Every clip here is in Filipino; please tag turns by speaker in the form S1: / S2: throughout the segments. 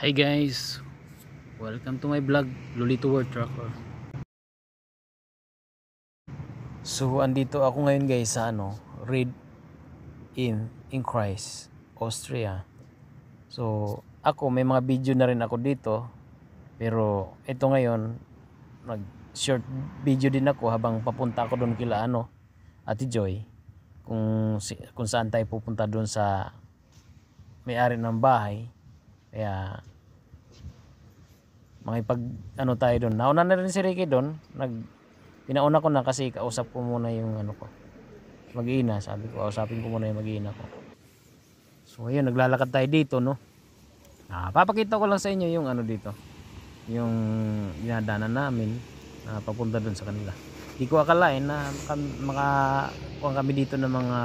S1: Hi guys, welcome to my vlog, Lolito World Trucker. So andito ako ngayon guys sa Red in Christ, Austria. So ako may mga video na rin ako dito, pero ito ngayon nag short video din ako habang papunta ako doon kila Ate Joy, kung saan tayo pupunta doon sa may-ari ng bahay. Kaya makipag tayo doon. Nauna na rin si Ricky doon. Pinauna ko na kasi kausap ko muna yung ko. Mag-iina, sabi ko, kausapin ko muna yung mag-iina ko. So ayun, naglalakad tayo dito, no. Papakita ko lang sa inyo yung dito. Yung dinadaanan namin na papunta doon sa kanila. Hindi ko akalain na makakuha kami dito ng mga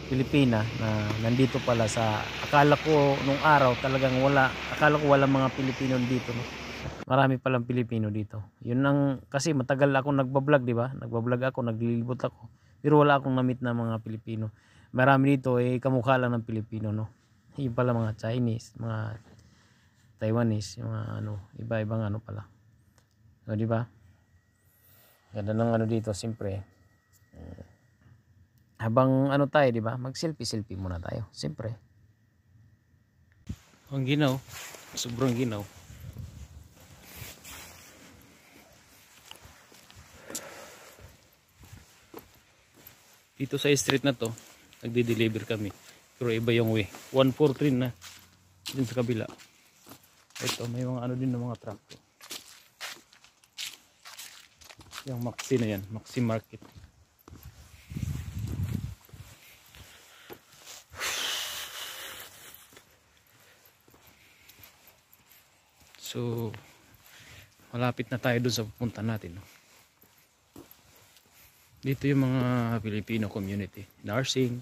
S1: Pilipina na nandito pala sa, akala ko nung araw talagang akala ko walang mga Pilipino dito, no? Marami palang Pilipino dito. Yun kasi matagal ako nagba-vlog, di ba? Nagba-vlog ako, naglilibot ako. Pero wala akong na-meet na mga Pilipino. Marami dito kamukha lang ng Pilipino, no? Yung pala mga Chinese, mga Taiwanese, yung iba-ibang pala. So, di ba? Ganda ng dito, siyempre. Habang tayo, di ba? Mag-selfie muna tayo, siyempre. Ang ginaw, sobrang ginaw. Dito sa street na to, nagde-deliver kami. Pero iba yung way. 143 na. Din sa kabila. Ito, may mga din ng mga truck. Yung Maxi na yan, Maxi Market. So, malapit na tayo doon sa pupunta natin, no? Dito yung mga Filipino community. Nursing,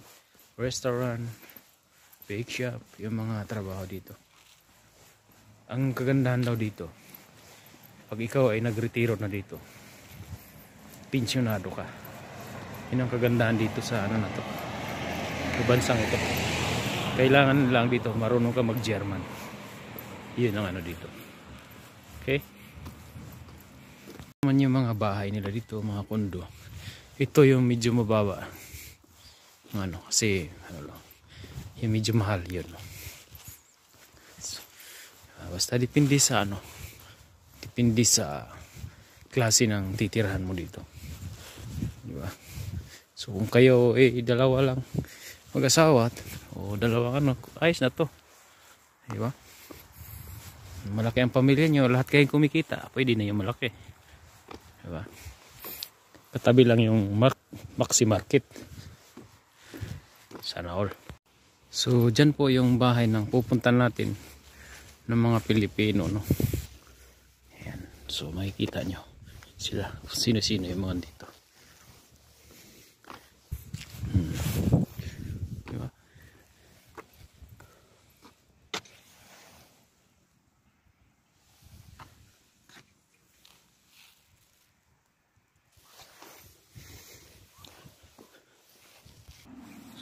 S1: restaurant, bake shop, yung mga trabaho dito. Ang kagandahan daw dito, pag ikaw ay nagretiro na dito, pensyonado ka. Yun ang kagandahan dito sa na to. Sa bansang ito. Kailangan lang dito, marunong ka mag-German. Yun ang dito. Okay? Naman yung mga bahay nila dito, mga kondo. Ito yung medyo mababa. Kasi yung medyo mahal yun. So, basta depende sa depende sa klase ng titirahan mo dito. Di ba? So kung kayo dalawa lang mag-asawa o dalawa ayos na to. Di ba? Malaki ang pamilya nyo, lahat kayong kumikita, pwede na yung malaki, diba? Katabi lang yung Maxi Market. Sana all. So dyan po yung bahay ng pupuntan natin ng mga Pilipino, no? Ayan. So makikita nyo sila, sino-sino yung mga dito. Diba?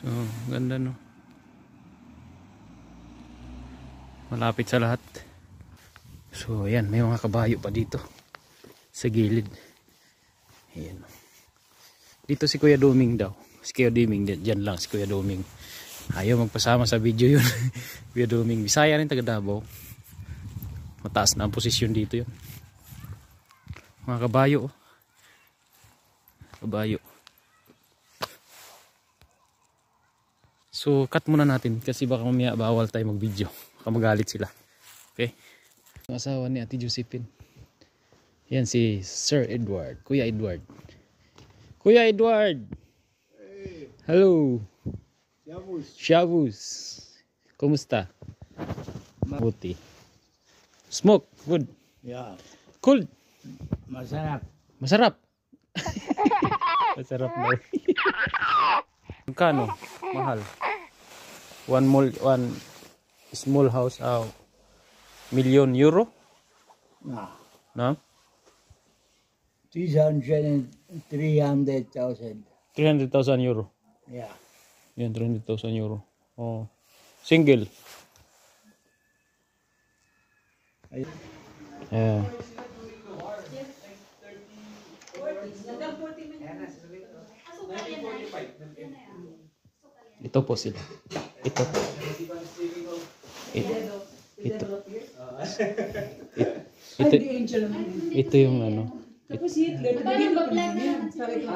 S1: So, ganda, no? Malapit sa lahat. So, ayan, may mga kabayo pa dito sa gilid. Ayan. Dito si Kuya Doming daw. Si Kuya Doming, dyan lang si Kuya Doming. Ayaw magpasama sa video yun. Kuya Doming, Bisaya rin, taga Davao. Mataas na ang posisyon dito yun. Mga kabayo. Kabayo. So cut muna natin kasi baka mamaya bawal tayo mag video, baka magalit sila. Okay, ang asawa ni Ate Josephine, yan si Sir Edward, Kuya Edward. Kuya Edward, hey. Hello. Shavus, kumusta? Mabuti. Smoke, good.
S2: Yeah.
S1: Cool.
S2: Masarap.
S1: Masarap. Masarap daw. Magkano? Mahal. One small house, million euro?
S2: No.
S1: No?
S2: 300,000.
S1: 300,000 euro.
S2: Yeah.
S1: Yan, 300,000 euro. Oh. Single. Ayan. Ito po sila. Ito. Ito. Ito. Ito. Ito yung ano.
S3: Tapos Hitler, nabigyan ko naman yan. Sabi ko,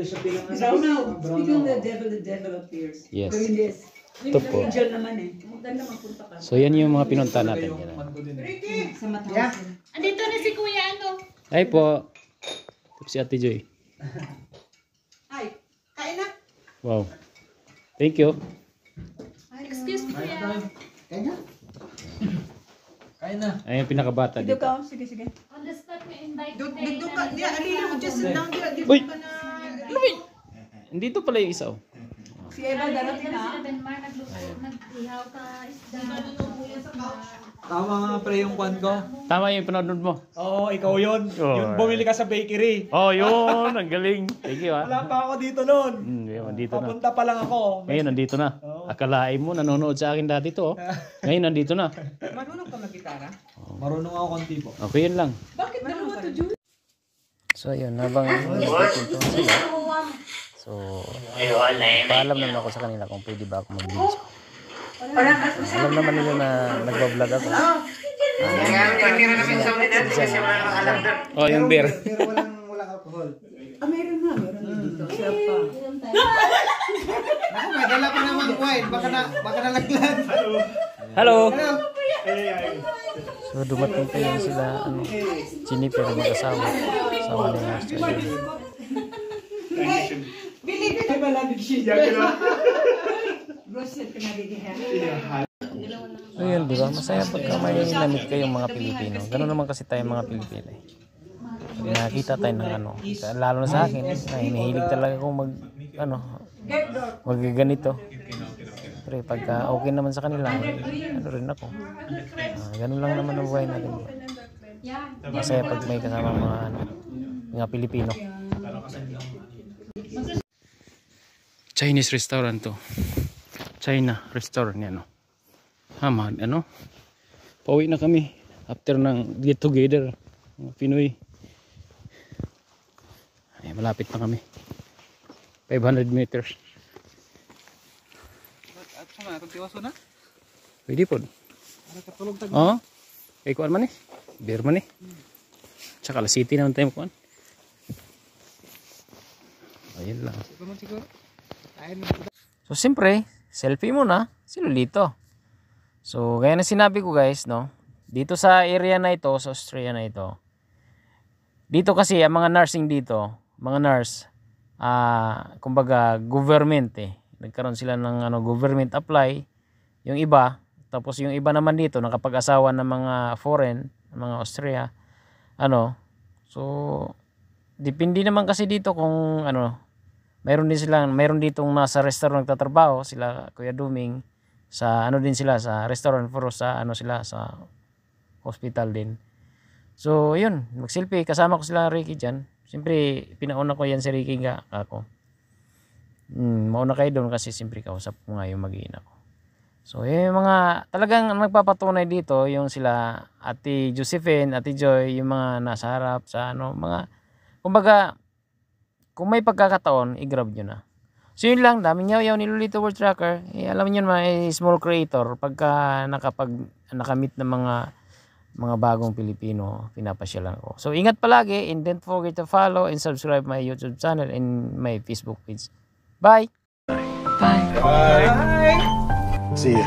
S3: speaking of the devil appears.
S1: Yes.
S3: Doing this.
S1: Ito po.
S3: Angel naman eh. Maganda magpunta ka.
S1: So yan yung mga pinunta natin. Yan.
S3: Sa mataas.
S4: Andito na si Kuya ano.
S1: Ay po. Ito si Ate Joy.
S3: Ay, kain na.
S1: Wow. Thank you.
S4: Excuse me Kuya.
S2: Kain na.
S1: Ay yung pinakabata
S3: Dito
S1: dito.
S3: ka. Sige, sige.
S4: On the spot may invite
S3: Dito ka. Di, alila mo just sit down. Di
S1: Uy!
S3: ka na.
S1: Dito pala yung isa oh.
S3: Si Eva darating na.
S4: Sila Benmar nag-ihaw ka isda.
S2: Tama nga pre yung kwan ko.
S1: Tama yung pinanood mo.
S2: Oo, ikaw yun.
S1: Oo.
S2: Yung bumili ka sa bakery.
S1: Oh, yun. Ang galing. Thank you ah.
S2: Wala pa ako dito noon.
S1: Nandito na.
S2: Papunta pa lang ako.
S1: Ngayon, nandito na. Akalain mo, nanonood sa akin dati to. Oh. Ngayon, nandito na.
S3: Marunong ka mag-gitara?
S2: Marunong ako konti po.
S1: Okay, yun lang.
S3: Bakit dalawa to, Jude?
S1: So, yun. Habang nagtitinto sila. So, paalam naman ako sa kanila kung pwede ba ako mag-video. Alam naman nila na nagbablog ako. Oh, yung beer.
S2: Pero walang alcohol.
S3: Ah, meron na. Meron na dito. Sarap pa.
S2: Ako, may dala pa naman wine. Baka nalaglag.
S1: Hello! So, dumating kayo sila, Jennifer, mag-asawa. Sama niya yung Australia.
S3: Bili ka na malamig siya. Grocery ka nagiging.
S1: So yun, di ba? Masaya pagka may namit kayong mga Pilipino. Ganun naman kasi tayo mga Pilipino. Pag nakita tayo ng ano, lalo na sa akin, na hinihilig talaga akong mag ganito. Pero pagka okay naman sa kanila, ano rin ako. Ganun lang naman ang buhay natin. Masaya pag may kasama mga Pilipino. Chinese restaurant to. China restaurant yan, no. Pauwi na kami after ng get together mga Pinoy. Ay, malapit na kami. 500 meters.
S2: At sama, tiwaso na?
S1: Pwede po. Oo. Kay kuan man eh. Beer man eh. Tsaka la city naman tayo kuan. Ayun lang.
S2: Siguro.
S1: So siyempre, selfie muna si Lolito. So gaya na sinabi ko guys, no, dito sa area na ito, sa Australia na ito, dito kasi ang mga nursing dito, mga nurse, kumbaga government nagkaroon sila ng government apply, yung iba, tapos yung iba naman dito nakapag-asawa ng mga foreign, mga Austria, so depende naman kasi dito kung mayroon ditong nasa restaurant nagtatrabaho sila Kuya Duming, sa din sila sa restaurant, pero sa sila sa hospital din. So yun, mag-selfie kasama ko sila Ricky diyan. Siyempre pinauna ko yan si Ricky nga ako. Mauna kayo doon kasi siyempre kausap ko nga yung mag-iina ko. So yung mga talagang nagpapatunay dito yung sila Ate Josephine, Ate Joy, yung mga nasa harap sa mga kumbaga kung may pagkakataon, i-grab nyo na. So yun lang, daming yaw-yaw ni Lolito World Tracker. Alam nyo naman, small creator, pagka nakamit ng mga bagong Pilipino, pinapasyalan ko. So ingat palagi, and don't forget to follow and subscribe my YouTube channel and my Facebook page. Bye!
S5: Bye.
S2: Bye.
S5: See ya.